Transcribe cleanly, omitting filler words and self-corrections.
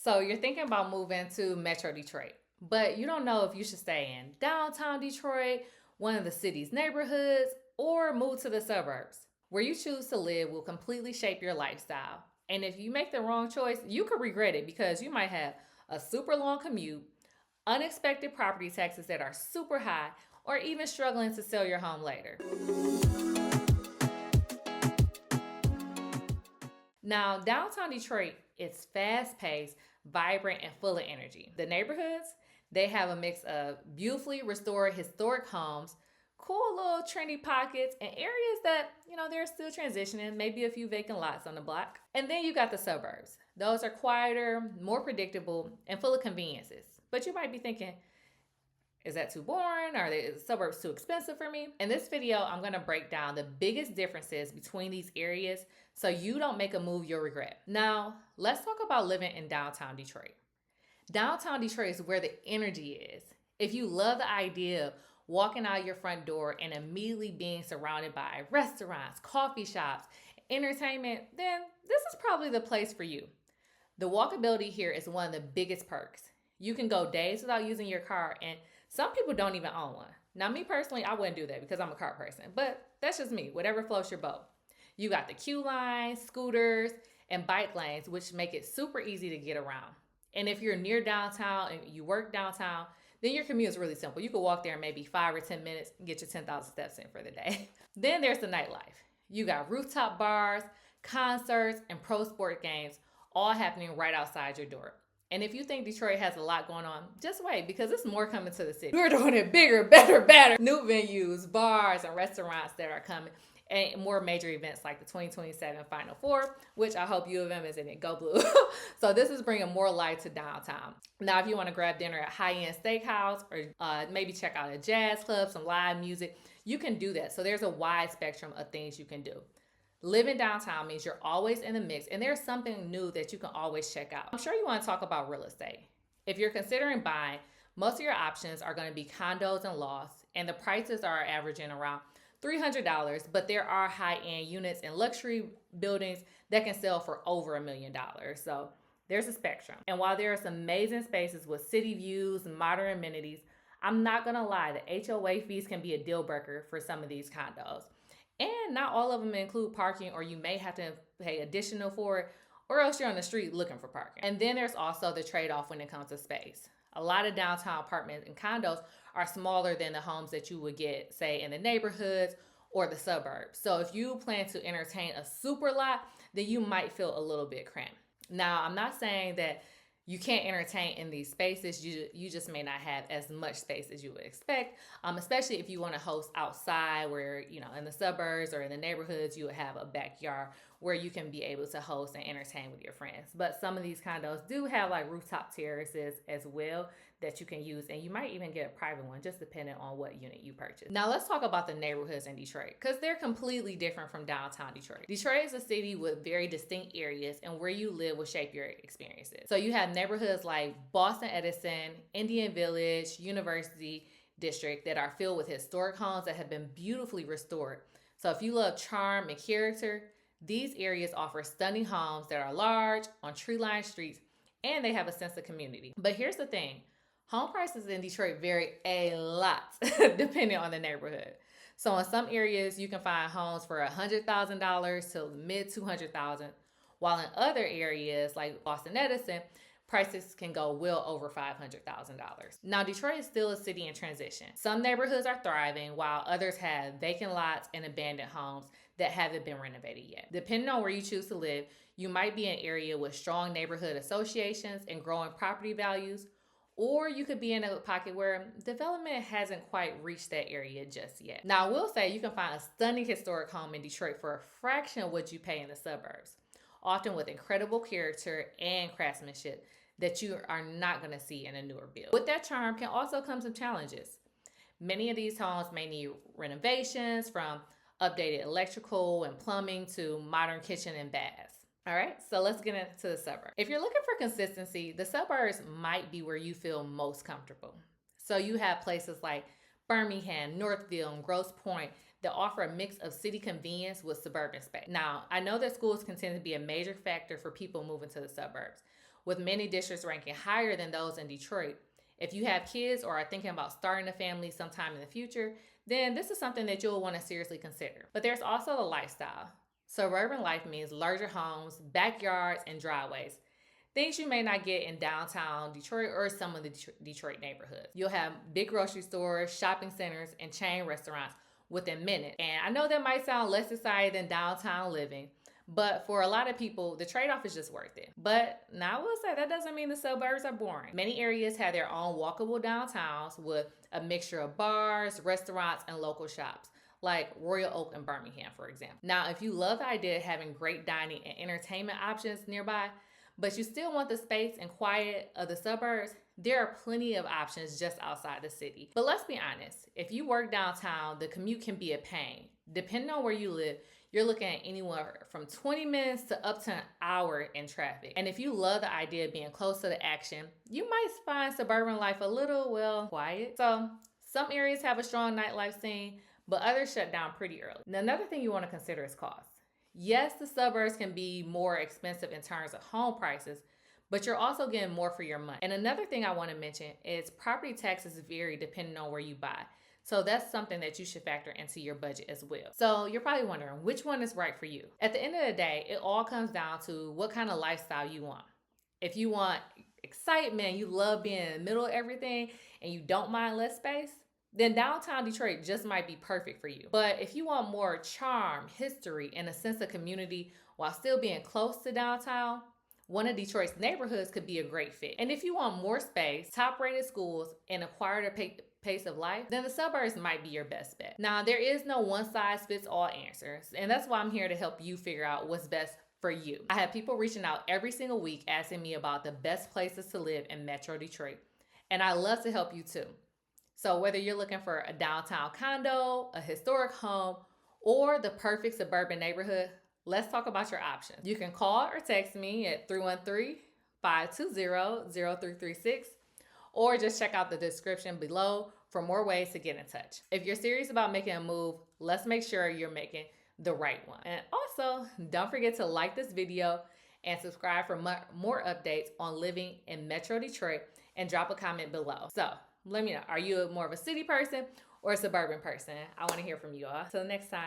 So you're thinking about moving to Metro Detroit, but you don't know if you should stay in downtown Detroit, one of the city's neighborhoods, or move to the suburbs. Where you choose to live will completely shape your lifestyle. And if you make the wrong choice, you could regret it because you might have a super long commute, unexpected property taxes that are super high, or even struggling to sell your home later. Now, downtown Detroit is fast paced, vibrant, and full of energy. The neighborhoods, they have a mix of beautifully restored historic homes, cool little trendy pockets, and areas that, they're still transitioning, maybe a few vacant lots on the block. And then you got the suburbs. Those are quieter, more predictable, and full of conveniences. But you might be thinking, is that too boring? Are the suburbs too expensive for me? In this video, I'm gonna break down the biggest differences between these areas so you don't make a move you'll regret. Now, let's talk about living in downtown Detroit. Downtown Detroit is where the energy is. If you love the idea of walking out your front door and immediately being surrounded by restaurants, coffee shops, entertainment, then this is probably the place for you. The walkability here is one of the biggest perks. You can go days without using your car, and some people don't even own one. Now, me personally, I wouldn't do that because I'm a car person, but that's just me, whatever floats your boat. You got the queue lines, scooters, and bike lanes, which make it super easy to get around. And if you're near downtown and you work downtown, then your commute is really simple. You can walk there in maybe 5 or 10 minutes and get your 10,000 steps in for the day. Then there's the nightlife. You got rooftop bars, concerts, and pro sport games all happening right outside your door. And if you think Detroit has a lot going on, just wait, because there's more coming to the city. We're doing it bigger, better, better. New venues, bars, and restaurants that are coming, and more major events like the 2027 Final Four, which I hope U of M is in it. Go Blue. So this is bringing more life to downtown. Now, if you want to grab dinner at high-end steakhouse or maybe check out a jazz club, some live music, you can do that. So there's a wide spectrum of things you can do. Living downtown means you're always in the mix, and there's something new that you can always check out. I'm sure you want to talk about real estate. If you're considering buying, most of your options are going to be condos and lofts, and the prices are averaging around $300, but there are high-end units and luxury buildings that can sell for over $1 million. So there's a spectrum. And while there are some amazing spaces with city views and modern amenities, I'm not going to lie, the HOA fees can be a deal breaker for some of these condos. And not all of them include parking, or you may have to pay additional for it, or else you're on the street looking for parking. And then there's also the trade-off when it comes to space. A lot of downtown apartments and condos are smaller than the homes that you would get, say, in the neighborhoods or the suburbs. So if you plan to entertain a super lot, then you might feel a little bit cramped. Now, I'm not saying that you can't entertain in these spaces. You just may not have as much space as you would expect, especially if you want to host outside where, in the suburbs or in the neighborhoods, you would have a backyard where you can be able to host and entertain with your friends. But some of these condos do have like rooftop terraces as well that you can use, and you might even get a private one just depending on what unit you purchase. Now let's talk about the neighborhoods in Detroit, because they're completely different from downtown Detroit. Detroit is a city with very distinct areas, and where you live will shape your experiences. So you have neighborhoods like Boston Edison, Indian Village, University District that are filled with historic homes that have been beautifully restored. So if you love charm and character, these areas offer stunning homes that are large, on tree-lined streets, and they have a sense of community. But here's the thing. Home prices in Detroit vary a lot depending on the neighborhood. So in some areas, you can find homes for $100,000 to mid $200,000, while in other areas like Boston Edison, prices can go well over $500,000. Now, Detroit is still a city in transition. Some neighborhoods are thriving, while others have vacant lots and abandoned homes that haven't been renovated yet. Depending on where you choose to live, you might be in an area with strong neighborhood associations and growing property values, or you could be in a pocket where development hasn't quite reached that area just yet. Now, I will say you can find a stunning historic home in Detroit for a fraction of what you pay in the suburbs, often with incredible character and craftsmanship that you are not going to see in a newer build. With that charm can also come some challenges. Many of these homes may need renovations, from updated electrical and plumbing to modern kitchen and baths. All right, so let's get into the suburbs. If you're looking for consistency, the suburbs might be where you feel most comfortable. So you have places like Birmingham, Northville, and Grosse Pointe that offer a mix of city convenience with suburban space. Now, I know that schools continue to be a major factor for people moving to the suburbs. with many districts ranking higher than those in Detroit. If you have kids or are thinking about starting a family sometime in the future, then this is something that you'll want to seriously consider. But there's also the lifestyle. Suburban life means larger homes, backyards, and driveways. Things you may not get in downtown Detroit or some of the Detroit neighborhoods. You'll have big grocery stores, shopping centers, and chain restaurants within minutes. And I know that might sound less exciting than downtown living, but for a lot of people, the trade-off is just worth it. But now I will say that doesn't mean the suburbs are boring. Many areas have their own walkable downtowns with a mixture of bars, restaurants, and local shops, like Royal Oak in Birmingham, for example. Now, if you love the idea of having great dining and entertainment options nearby, but you still want the space and quiet of the suburbs, there are plenty of options just outside the city. But let's be honest, if you work downtown, the commute can be a pain. Depending on where you live, you're looking at anywhere from 20 minutes to up to an hour in traffic. And if you love the idea of being close to the action, you might find suburban life a little, well, quiet. So some areas have a strong nightlife scene, but others shut down pretty early. Now, another thing you want to consider is cost. Yes, the suburbs can be more expensive in terms of home prices, but you're also getting more for your money. And another thing I want to mention is property taxes vary depending on where you buy. So that's something that you should factor into your budget as well. So you're probably wondering which one is right for you. At the end of the day, it all comes down to what kind of lifestyle you want. If you want excitement, you love being in the middle of everything, and you don't mind less space, then downtown Detroit just might be perfect for you. But if you want more charm, history, and a sense of community while still being close to downtown, one of Detroit's neighborhoods could be a great fit. And if you want more space, top-rated schools, and a quieter pace of life, then the suburbs might be your best bet. Now, there is no one-size-fits-all answers, and that's why I'm here to help you figure out what's best for you. I have people reaching out every single week asking me about the best places to live in Metro Detroit, and I love to help you too. So whether you're looking for a downtown condo, a historic home, or the perfect suburban neighborhood, let's talk about your options. You can call or text me at 313-520-0336, or just check out the description below for more ways to get in touch. If you're serious about making a move, let's make sure you're making the right one. And also, don't forget to like this video and subscribe for more updates on living in Metro Detroit, and drop a comment below. So let me know, are you more of a city person or a suburban person? I want to hear from you all. Till next time.